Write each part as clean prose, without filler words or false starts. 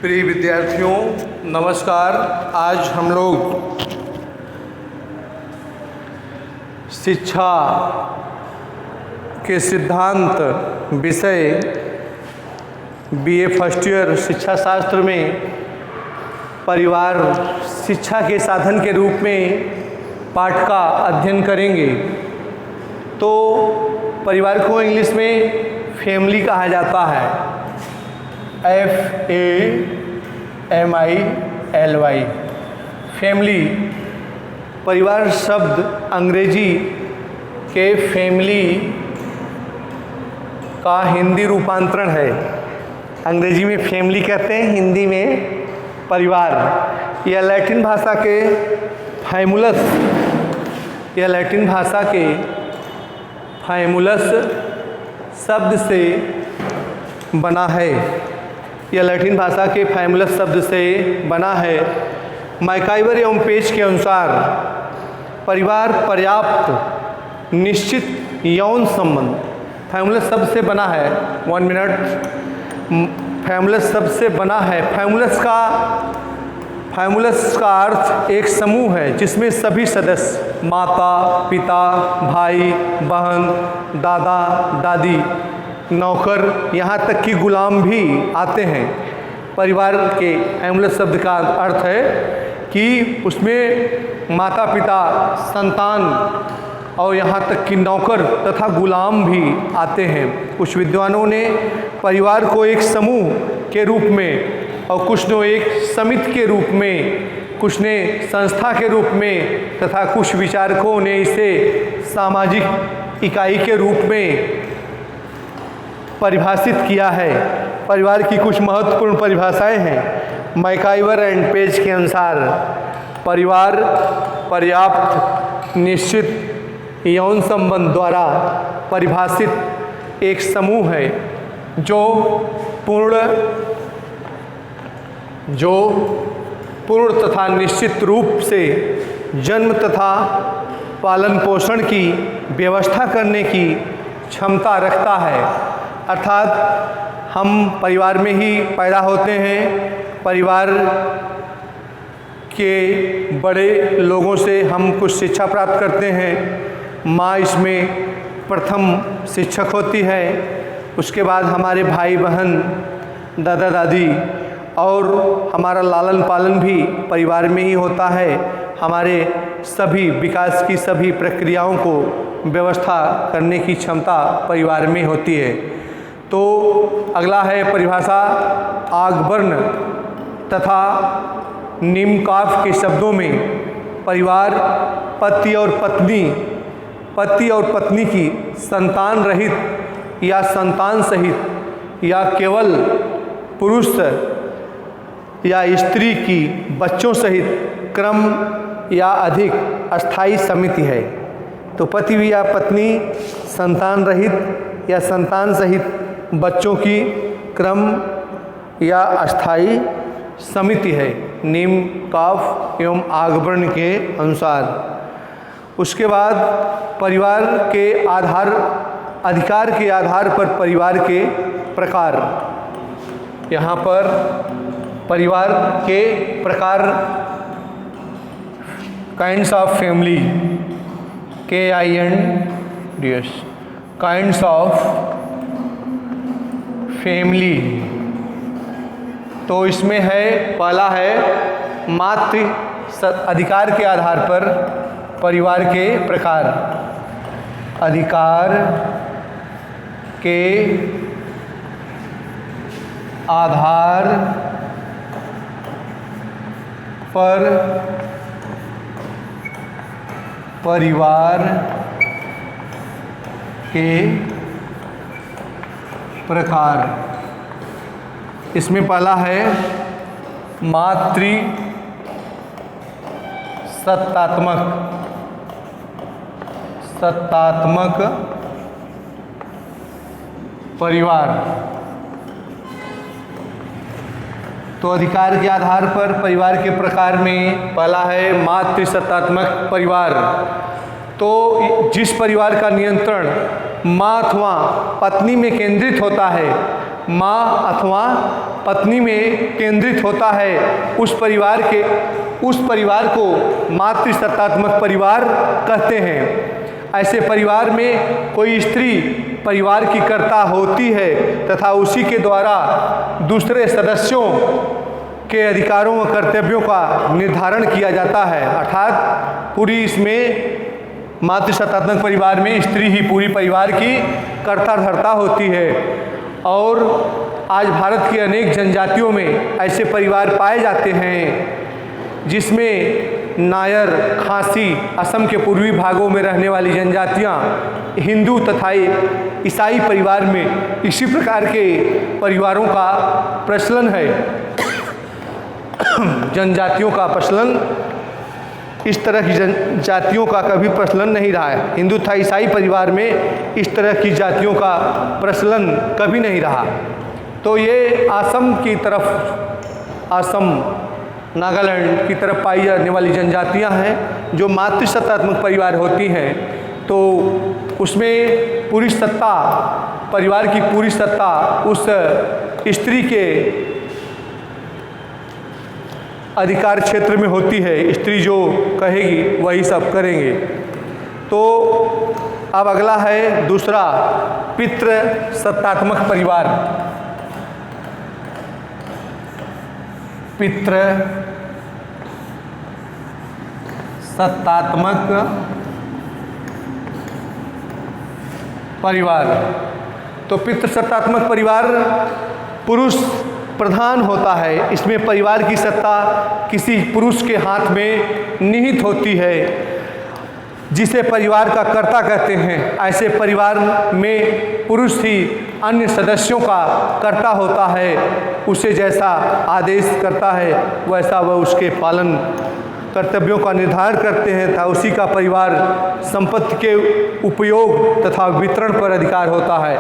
प्रिय विद्यार्थियों नमस्कार। आज हम लोग शिक्षा के सिद्धांत विषय बीए फर्स्ट ईयर शिक्षा शास्त्र में परिवार शिक्षा के साधन के रूप में पाठ का अध्ययन करेंगे। तो परिवार को इंग्लिश में फैमिली कहा जाता है, FAMILY फैमिली। परिवार शब्द अंग्रेजी के फैमिली का हिंदी रूपांतरण है। अंग्रेजी में फैमिली कहते हैं, हिंदी में परिवार। यह लैटिन भाषा के फैमुलस शब्द से बना है। यह लैटिन भाषा के फैमुलस शब्द से बना है। मैकाइवर एवं पेज के अनुसार परिवार पर्याप्त निश्चित यौन संबंध। फैमुलस शब्द से बना है, 1 मिनट। फैमुलस शब्द से बना है। फैमुलस का अर्थ एक समूह है जिसमें सभी सदस्य माता पिता भाई बहन दादा दादी नौकर यहाँ तक कि गुलाम भी आते हैं। परिवार के फैमुलस शब्द का अर्थ है कि उसमें माता पिता संतान और यहाँ तक कि नौकर तथा गुलाम भी आते हैं। कुछ विद्वानों ने परिवार को एक समूह के रूप में और कुछ ने एक समिति के रूप में, कुछ ने संस्था के रूप में तथा कुछ विचारकों ने इसे सामाजिक इकाई के रूप में परिभाषित किया है। परिवार की कुछ महत्वपूर्ण परिभाषाएं हैं। मैकाइवर एंड पेज के अनुसार परिवार पर्याप्त निश्चित यौन संबंध द्वारा परिभाषित एक समूह है जो पूर्ण तथा निश्चित रूप से जन्म तथा पालन पोषण की व्यवस्था करने की क्षमता रखता है। अर्थात हम परिवार में ही पैदा होते हैं। परिवार के बड़े लोगों से हम कुछ शिक्षा प्राप्त करते हैं। माँ इसमें प्रथम शिक्षक होती है। उसके बाद हमारे भाई बहन दादा दादी और हमारा लालन पालन भी परिवार में ही होता है। हमारे सभी विकास की सभी प्रक्रियाओं को व्यवस्था करने की क्षमता परिवार में होती है। तो अगला है परिभाषा आगवर्ण तथा निम्नकाफ के शब्दों में परिवार पति और पत्नी की संतान रहित या संतान सहित या केवल पुरुष या स्त्री की बच्चों सहित क्रम या अधिक अस्थायी समिति है। तो पति या पत्नी संतान रहित या संतान सहित बच्चों की क्रम या अस्थायी समिति है, निम्न काफ एवं आगवर्ण के अनुसार। उसके बाद परिवार के अधिकार के आधार पर परिवार के प्रकार। यहाँ पर परिवार के प्रकार kinds of family, KINDS kinds of family. तो इसमें है, पहला है मातृ अधिकार के आधार पर परिवार के प्रकार। अधिकार के आधार पर परिवार के प्रकार। इसमें पहला है मातृ सत्तात्मक परिवार। तो अधिकार के आधार पर परिवार के प्रकार में पहला है मातृसत्तात्मक परिवार। तो जिस परिवार का नियंत्रण माँ अथवा पत्नी में केंद्रित होता है, माँ अथवा पत्नी में केंद्रित होता है, उस परिवार को मातृसत्तात्मक परिवार कहते हैं। ऐसे परिवार में कोई स्त्री परिवार की कर्ता होती है तथा उसी के द्वारा दूसरे सदस्यों के अधिकारों व कर्तव्यों का निर्धारण किया जाता है। अर्थात पूरी इसमें मातृसत्तात्मक परिवार में स्त्री ही पूरी परिवार की कर्ता धर्ता होती है। और आज भारत की अनेक जनजातियों में ऐसे परिवार पाए जाते हैं जिसमें नायर, खासी, असम के पूर्वी भागों में रहने वाली जनजातियां हिंदू तथा ईसाई परिवार में इसी प्रकार के परिवारों का प्रचलन है। जनजातियों का प्रचलन, इस तरह की जनजातियों का कभी प्रचलन नहीं रहा है। हिंदू तथा ईसाई परिवार में इस तरह की जातियों का प्रचलन कभी नहीं रहा। तो ये असम की तरफ, असम नागालैंड की तरफ पाई जाने वाली जनजातियां हैं जो मातृसत्तात्मक परिवार होती हैं। तो उसमें पूरी सत्ता, परिवार की पूरी सत्ता उस स्त्री के अधिकार क्षेत्र में होती है। स्त्री जो कहेगी वही सब करेंगे। तो अब अगला है दूसरा, पितृ सत्तात्मक परिवार। पितृ सत्तात्मक परिवार। तो पितृसत्तात्मक परिवार पुरुष प्रधान होता है। इसमें परिवार की सत्ता किसी पुरुष के हाथ में निहित होती है जिसे परिवार का कर्ता कहते हैं। ऐसे परिवार में पुरुष ही अन्य सदस्यों का कर्ता होता है। उसे जैसा आदेश करता है वैसा वह उसके पालन कर्तव्यों का निर्धारण करते हैं तथा उसी का परिवार संपत्ति के उपयोग तथा वितरण पर अधिकार होता है।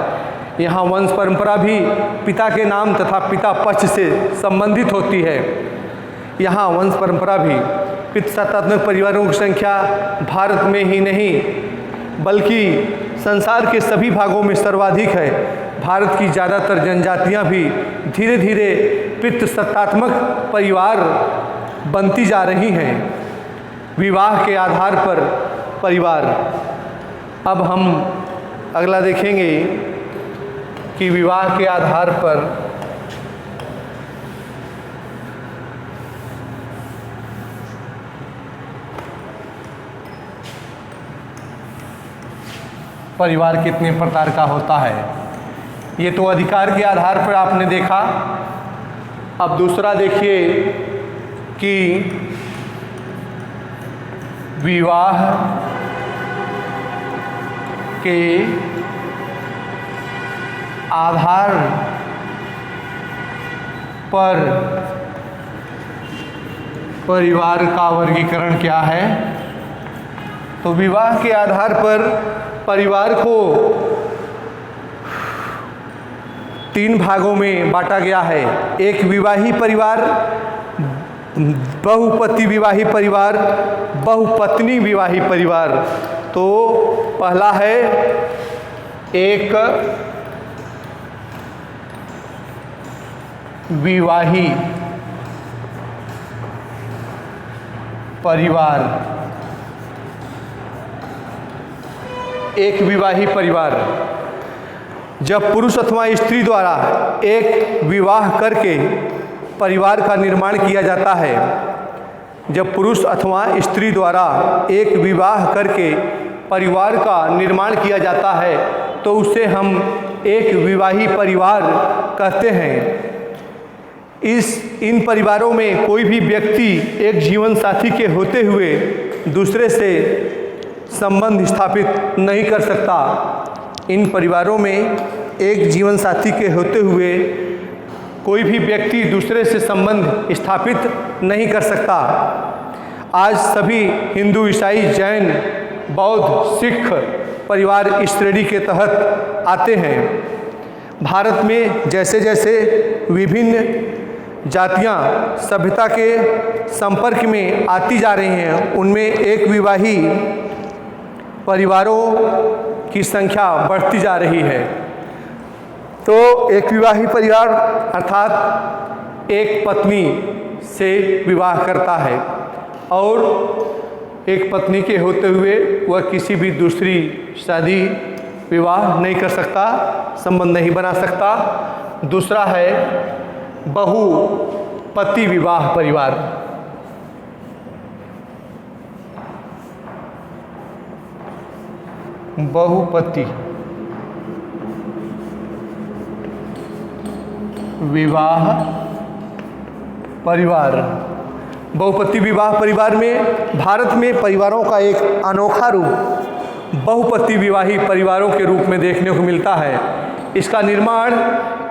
यहाँ वंश परंपरा भी पिता के नाम तथा पिता पक्ष से संबंधित होती है। यहाँ वंश परंपरा भी पितृसत्तात्मक परिवारों की संख्या भारत में ही नहीं बल्कि संसार के सभी भागों में सर्वाधिक है। भारत की ज़्यादातर जनजातियाँ भी धीरे धीरे पितृसत्तात्मक परिवार बनती जा रही हैं, विवाह के आधार पर परिवार। अब हम अगला देखेंगे कि विवाह के आधार पर परिवार कितने प्रकार का होता है। ये तो अधिकार के आधार पर आपने देखा। अब दूसरा देखिए कि विवाह के आधार पर परिवार का वर्गीकरण क्या है। तो विवाह के आधार पर परिवार को 3 भागों में बांटा गया है। एक विवाही परिवार, बहुपति विवाही परिवार, बहुपत्नी विवाही परिवार। तो पहला है एक विवाही परिवार। एक विवाही परिवार जब पुरुष अथवा स्त्री द्वारा एक विवाह करके परिवार का निर्माण किया जाता है। जब पुरुष अथवा स्त्री द्वारा एक विवाह करके परिवार का निर्माण किया जाता है तो उसे हम एक विवाही परिवार कहते हैं। इन परिवारों में कोई भी व्यक्ति एक जीवन साथी के होते हुए दूसरे से संबंध स्थापित नहीं कर सकता। इन परिवारों में एक जीवन साथी के होते हुए कोई भी व्यक्ति दूसरे से संबंध स्थापित नहीं कर सकता। आज सभी हिंदू, ईसाई, जैन, बौद्ध, सिख परिवार इस श्रेणी के तहत आते हैं। भारत में जैसे जैसे विभिन्न जातियां सभ्यता के संपर्क में आती जा रही हैं उनमें एक विवाही परिवारों की संख्या बढ़ती जा रही है। तो एक विवाही परिवार अर्थात एक पत्नी से विवाह करता है और एक पत्नी के होते हुए वह किसी भी दूसरी शादी विवाह नहीं कर सकता, संबंध नहीं बना सकता। दूसरा है बहुपति विवाह परिवार। बहुपति विवाह परिवार। बहुपति विवाह परिवार में भारत में परिवारों का एक अनोखा रूप बहुपति विवाही परिवारों के रूप में देखने को मिलता है। इसका निर्माण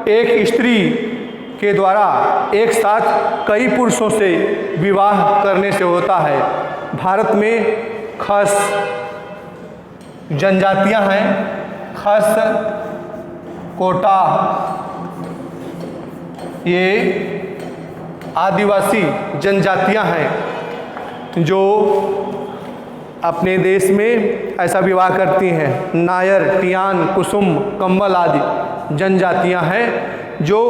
एक स्त्री के द्वारा एक साथ कई पुरुषों से विवाह करने से होता है। भारत में खास जनजातियां हैं, खास कोटा, ये आदिवासी जनजातियां हैं जो अपने देश में ऐसा विवाह करती हैं। नायर, टियान, कुसुम, कंबल आदि जनजातियां हैं जो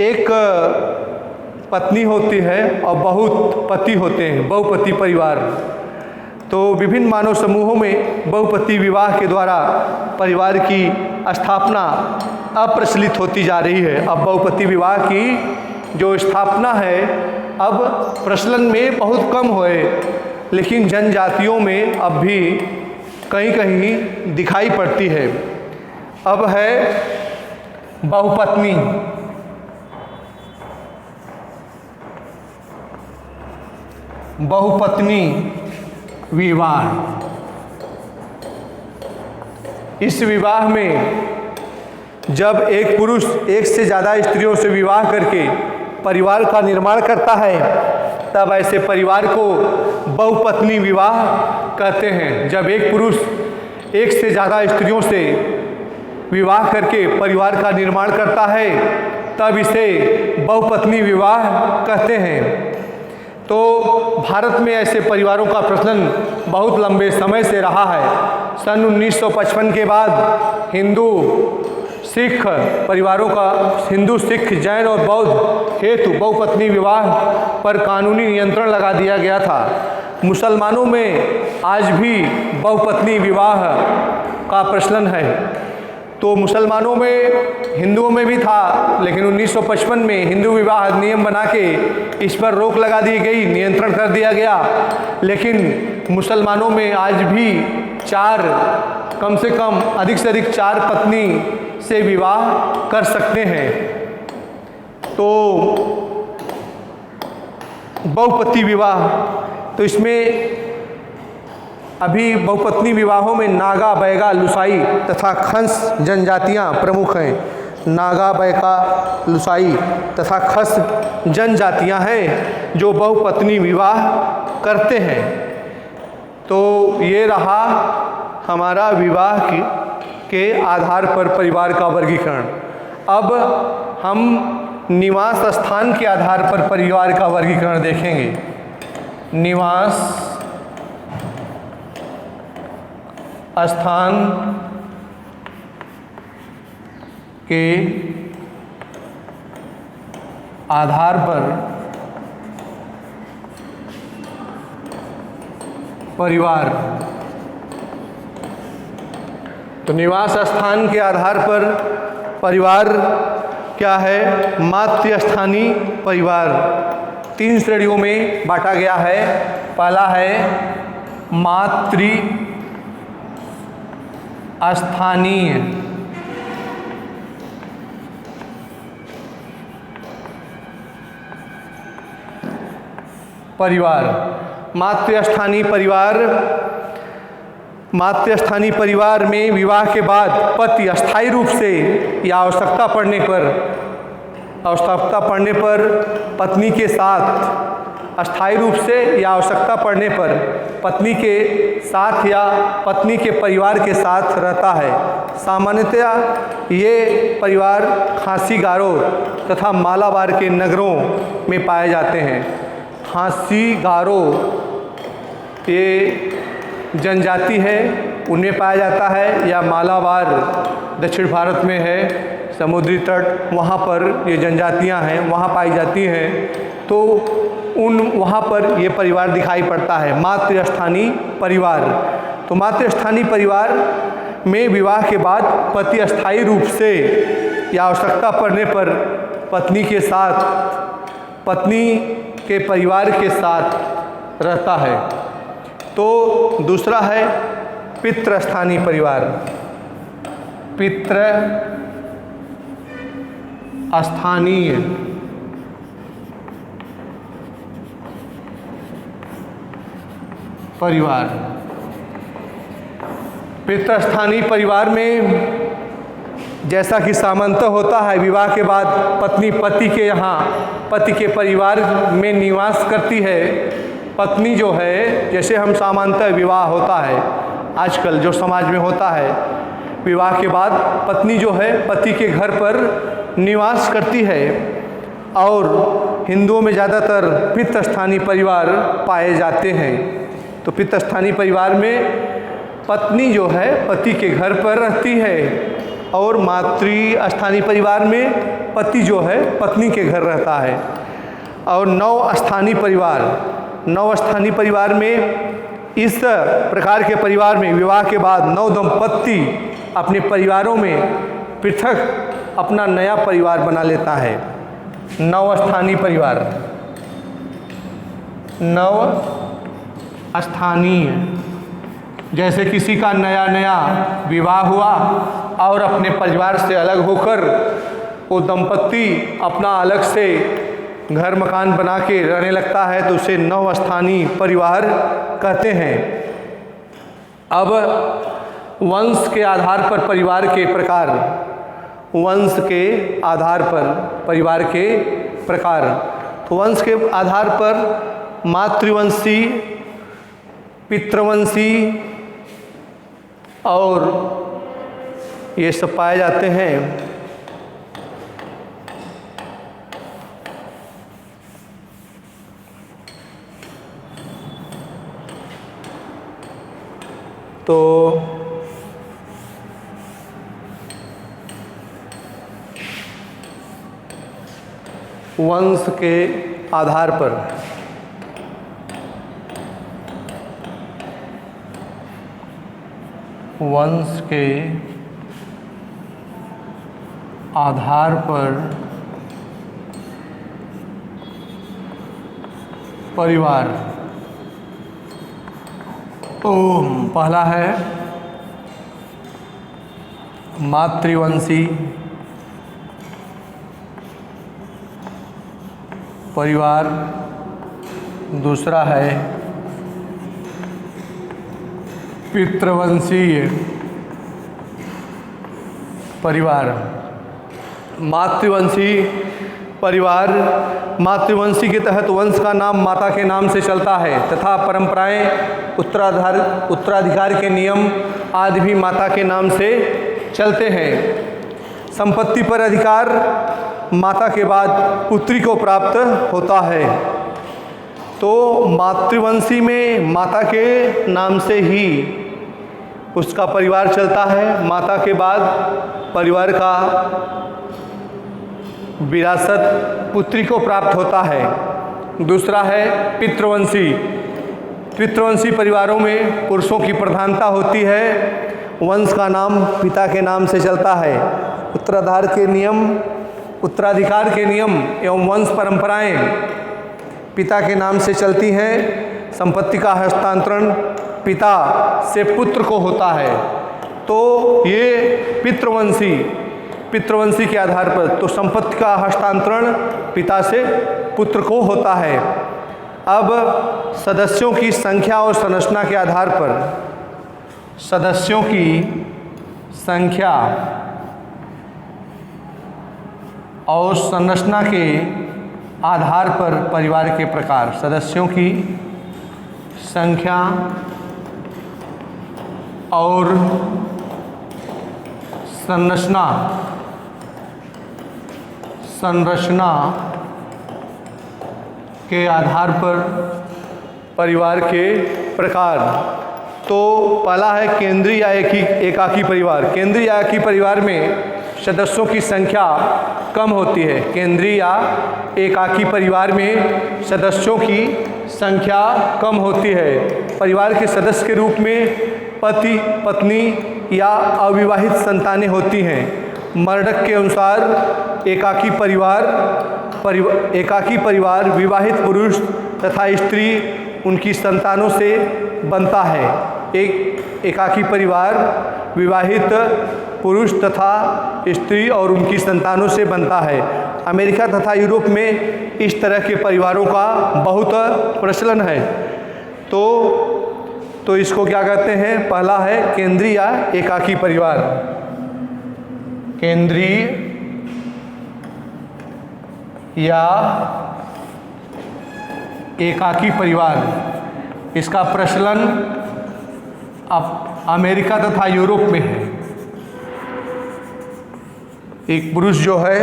एक पत्नी होती है और बहुत पति होते हैं, बहुपति परिवार। तो विभिन्न मानव समूहों में बहुपति विवाह के द्वारा परिवार की स्थापना अप्रचलित होती जा रही है। अब बहुपति विवाह की जो स्थापना है अब प्रचलन में बहुत कम हुए, लेकिन जनजातियों में अब भी कहीं कहीं दिखाई पड़ती है। अब है बहुपत्नी। बहुपत्नी विवाह। इस विवाह में जब एक पुरुष एक से ज़्यादा स्त्रियों से विवाह करके परिवार का निर्माण करता है तब ऐसे परिवार को बहुपत्नी विवाह कहते हैं। जब एक पुरुष एक से ज़्यादा स्त्रियों से विवाह करके परिवार का निर्माण करता है तब इसे बहुपत्नी विवाह कहते हैं। तो भारत में ऐसे परिवारों का प्रचलन बहुत लंबे समय से रहा है। सन 1955 के बाद हिंदू सिख परिवारों का, हिंदू सिख जैन और बौद्ध हेतु बहुपत्नी विवाह पर कानूनी नियंत्रण लगा दिया गया था। मुसलमानों में आज भी बहुपत्नी विवाह का प्रचलन है। तो मुसलमानों में, हिंदुओं में भी था, लेकिन 1955 में हिंदू विवाह अधिनियम बना के इस पर रोक लगा दी गई, नियंत्रण कर दिया गया। लेकिन मुसलमानों में आज भी कम से कम अधिक से अधिक 4 पत्नी से विवाह कर सकते हैं। तो बहुपति विवाह, तो इसमें अभी बहुपत्नी विवाहों में नागा, बैगा, लुसाई तथा खस जनजातियां प्रमुख हैं। नागा, बैगा, लुसाई तथा खस जनजातियां हैं जो बहुपत्नी विवाह करते हैं। तो ये रहा हमारा विवाह के आधार पर परिवार का वर्गीकरण। अब हम निवास स्थान के आधार पर परिवार का वर्गीकरण देखेंगे। निवास स्थान के आधार पर परिवार। तो निवास स्थान के आधार पर परिवार क्या है? मातृस्थानीय परिवार 3 श्रेणियों में बांटा गया है। पहला है मातृस्थानीय परिवार। मातृस्थानीय परिवार में विवाह के बाद पति अस्थायी रूप से या आवश्यकता पड़ने पर पत्नी के साथ, अस्थायी रूप से या आवश्यकता पड़ने पर पत्नी के साथ या पत्नी के परिवार के साथ रहता है। सामान्यतया ये परिवार खासी, गारो तथा मालाबार के नगरों में पाए जाते हैं। खासी, गारो ये जनजाति है, उनमें पाया जाता है, या मालाबार दक्षिण भारत में है, समुद्री तट, वहाँ पर ये जनजातियाँ हैं, वहाँ पाई जाती हैं, तो वहाँ पर ये परिवार दिखाई पड़ता है, मातृस्थानीय परिवार। तो मातृस्थानीय परिवार में विवाह के बाद पति अस्थायी रूप से या आवश्यकता पड़ने पर पत्नी के साथ, पत्नी के परिवार के साथ रहता है। तो दूसरा है पितृस्थानीय परिवार। पितृस्थानीय परिवार। पितृस्थानीय परिवार में जैसा कि सामान्यतः होता है, विवाह के बाद पत्नी पति के यहाँ, पति के परिवार में निवास करती है। पत्नी जो है, जैसे हम सामान्यतः विवाह होता है आजकल जो समाज में होता है, विवाह के बाद पत्नी जो है पति के घर पर निवास करती है। और हिंदुओं में ज़्यादातर पितृस्थानीय परिवार पाए जाते हैं। तो पितृस्थानीय परिवार में पत्नी जो है पति के घर पर रहती है और मातृस्थानीय परिवार में पति जो है पत्नी के घर रहता है। और नवस्थानीय परिवार, नवस्थानीय परिवार में इस प्रकार के परिवार में विवाह के बाद नव दंपत्ति अपने परिवारों में पृथक अपना नया परिवार बना लेता है। नवस्थानीय परिवार, नवस्थानीय, जैसे किसी का नया नया विवाह हुआ और अपने परिवार से अलग होकर वो दंपत्ति अपना अलग से घर मकान बना के रहने लगता है, तो उसे नवस्थानीय परिवार कहते हैं। अब वंश के आधार पर परिवार के प्रकार, वंश के आधार पर परिवार के प्रकार। तो वंश के आधार पर मातृवंशी, पितृवंशी और ये सब पाए जाते हैं। तो वंश के आधार पर वंश के आधार पर परिवार। तो पहला है मातृवंशी परिवार, दूसरा है पितृवंशीय परिवार। मातृवंशी परिवार, मातृवंशी के तहत वंश का नाम माता के नाम से चलता है तथा परंपराएं, उत्तराधिकार के नियम आदि भी माता के नाम से चलते हैं। संपत्ति पर अधिकार माता के बाद पुत्री को प्राप्त होता है। तो मातृवंशी में माता के नाम से ही उसका परिवार चलता है। माता के बाद परिवार का विरासत पुत्री को प्राप्त होता है। दूसरा है पितृवंशी। पितृवंशी परिवारों में पुरुषों की प्रधानता होती है। वंश का नाम पिता के नाम से चलता है। उत्तराधिकार के नियम एवं वंश परंपराएं पिता के नाम से चलती हैं। संपत्ति का हस्तांतरण पिता से पुत्र को होता है। तो ये पितृवंशी के आधार पर तो संपत्ति का हस्तांतरण पिता से पुत्र को होता है। अब सदस्यों की संख्या और संरचना के आधार पर, सदस्यों की संख्या और संरचना के आधार पर परिवार के प्रकार। सदस्यों की संख्या और संरचना के आधार पर परिवार के प्रकार। तो पहला है केंद्रीय या एकाकी परिवार। केंद्रीय या एकाकी परिवार में सदस्यों की संख्या कम होती है। केंद्रीय या एकाकी परिवार में सदस्यों की संख्या कम होती है। परिवार के सदस्य के रूप में पति, पत्नी या अविवाहित संतानें होती हैं। मर्डक के अनुसार एकाकी परिवार विवाहित पुरुष तथा स्त्री उनकी संतानों से बनता है। एक एकाकी परिवार विवाहित पुरुष तथा स्त्री और उनकी संतानों से बनता है। अमेरिका तथा यूरोप में इस तरह के परिवारों का बहुत प्रचलन है। तो इसको क्या कहते हैं? पहला है केंद्रीय या एकाकी परिवार। केंद्रीय या एकाकी परिवार, इसका प्रचलन अब अमेरिका तथा यूरोप में है। एक पुरुष जो है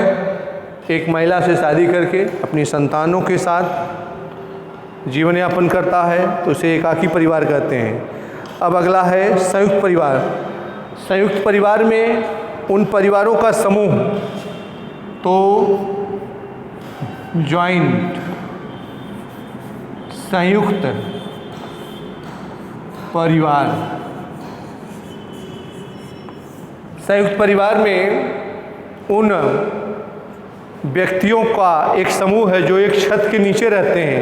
एक महिला से शादी करके अपनी संतानों के साथ जीवन यापन करता है तो उसे एकाकी परिवार कहते हैं। अब अगला है संयुक्त परिवार। संयुक्त परिवार में उन परिवारों का समूह, तो जॉइंट, संयुक्त परिवार। संयुक्त परिवार में उन व्यक्तियों का एक समूह है जो एक छत के नीचे रहते हैं।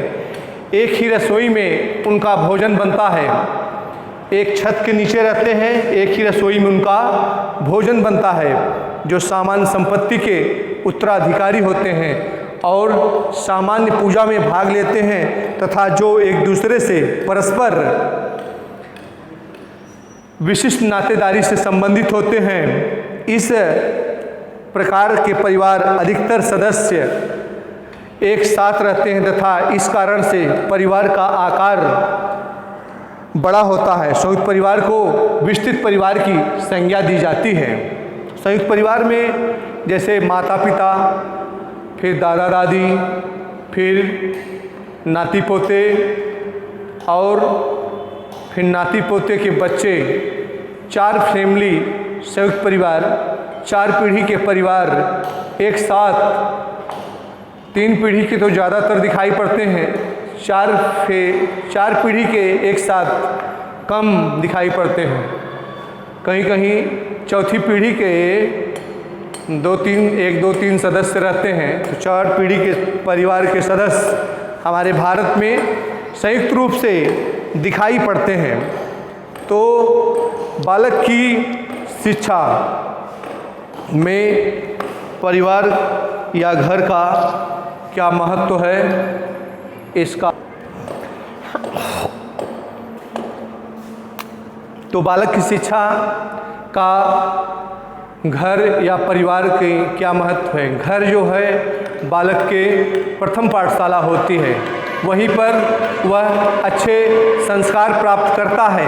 एक ही रसोई में उनका भोजन बनता है। एक छत के नीचे रहते हैं, एक ही रसोई में उनका भोजन बनता है। जो सामान्य संपत्ति के उत्तराधिकारी होते हैं और सामान्य पूजा में भाग लेते हैं तथा जो एक दूसरे से परस्पर विशिष्ट नातेदारी से संबंधित होते हैं। इस प्रकार के परिवार अधिकतर सदस्य एक साथ रहते हैं तथा इस कारण से परिवार का आकार बड़ा होता है। संयुक्त परिवार को विस्तृत परिवार की संज्ञा दी जाती है। संयुक्त परिवार में जैसे माता पिता, फिर दादा दादी, फिर नाती पोते और फिर नाती पोते के बच्चे, 4 फैमिली संयुक्त परिवार, 4 पीढ़ी के परिवार एक साथ, 3 पीढ़ी के तो ज़्यादातर दिखाई पड़ते हैं, 4 पीढ़ी के एक साथ कम दिखाई पड़ते हैं। कहीं कहीं चौथी पीढ़ी के 1-2-3 सदस्य रहते हैं। तो 4 पीढ़ी के परिवार के सदस्य हमारे भारत में संयुक्त रूप से दिखाई पड़ते हैं। तो बालक की शिक्षा में परिवार या घर का क्या महत्व है, इसका तो बालक की शिक्षा का घर या परिवार के क्या महत्व है। घर जो है बालक के प्रथम पाठशाला होती है, वहीं पर वह अच्छे संस्कार प्राप्त करता है।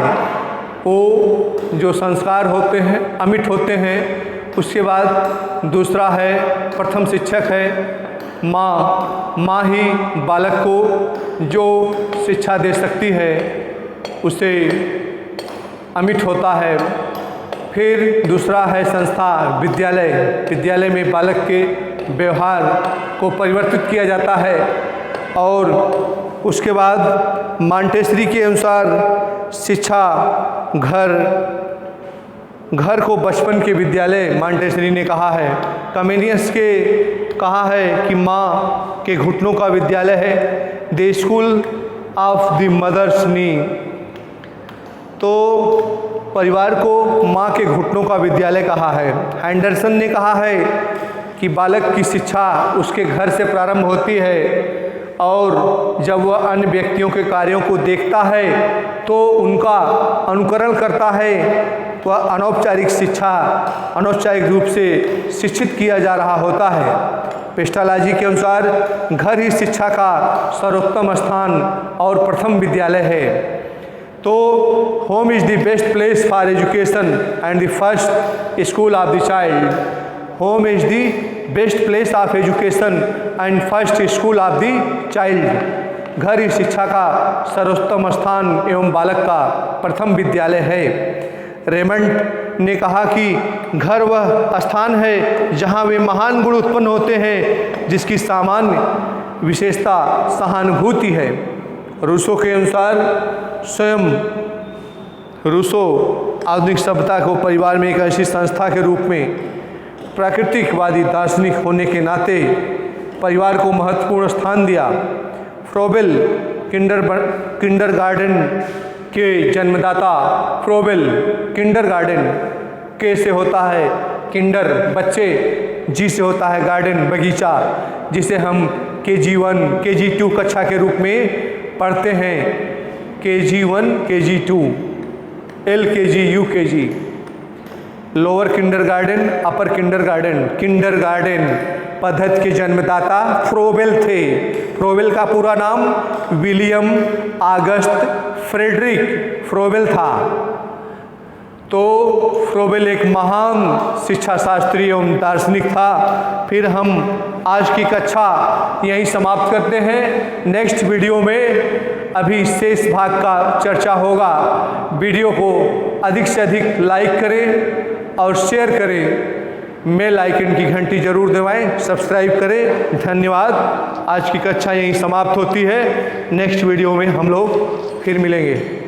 वो जो संस्कार होते हैं अमिट होते हैं। उसके बाद दूसरा है प्रथम शिक्षक है माँ ही बालक को जो शिक्षा दे सकती है उसे अमिट होता है। फिर दूसरा है संस्था विद्यालय। विद्यालय में बालक के व्यवहार को परिवर्तित किया जाता है। और उसके बाद मॉन्टेसरी के अनुसार शिक्षा घर को बचपन के विद्यालय मॉन्टेसरी ने कहा है। कमेनियस के कहा है कि माँ के घुटनों का विद्यालय है, the school of the mother's knee. तो परिवार को माँ के घुटनों का विद्यालय कहा है। हैंडरसन ने कहा है कि बालक की शिक्षा उसके घर से प्रारंभ होती है और जब वह अन्य व्यक्तियों के कार्यों को देखता है तो उनका अनुकरण करता है। वह अनौपचारिक रूप से शिक्षित किया जा रहा होता है। पेस्टालॉजी के अनुसार घर ही शिक्षा का सर्वोत्तम स्थान और प्रथम विद्यालय है। तो home is the best place for education and the first school of the child. Home is the best place of education and first school of the child. घर ही शिक्षा का सर्वोत्तम स्थान एवं बालक का प्रथम विद्यालय है। रेमंड ने कहा कि घर वह स्थान है जहाँ वे महान गुण उत्पन्न होते हैं जिसकी सामान्य विशेषता सहानुभूति है। रूसो के अनुसार स्वयं रूसो आधुनिक सभ्यता को परिवार में एक ऐसी संस्था के रूप में प्राकृतिकवादी दार्शनिक होने के नाते परिवार को महत्वपूर्ण स्थान दिया। फ्रोबेल किंडरगार्टन के जन्मदाता फ्रोबेल किंडरगार्टन के से होता है किंडर बच्चे, जी से होता है गार्डन बगीचा, जिसे हम KG1 KG2 कक्षा के रूप में पढ़ते हैं। KG1 KG2 LKG UKG, lower kindergarten upper kindergarten. Kindergarten पद्धति के जन्मदाता फ्रोबेल थे। फ्रोबेल का पूरा नाम विलियम ऑगस्ट फ्रेडरिक फ्रोबेल था। तो फ्रोबेल एक महान शिक्षा शास्त्री एवं दार्शनिक था। फिर हम आज की कक्षा यहीं समाप्त करते हैं। नेक्स्ट वीडियो में अभी शेष भाग का चर्चा होगा। वीडियो को अधिक से अधिक लाइक करें और शेयर करें। बेल आइकन की घंटी जरूर दबाएं, सब्सक्राइब करें। धन्यवाद। आज की कक्षा यहीं समाप्त होती है। नेक्स्ट वीडियो में हम लोग फिर मिलेंगे।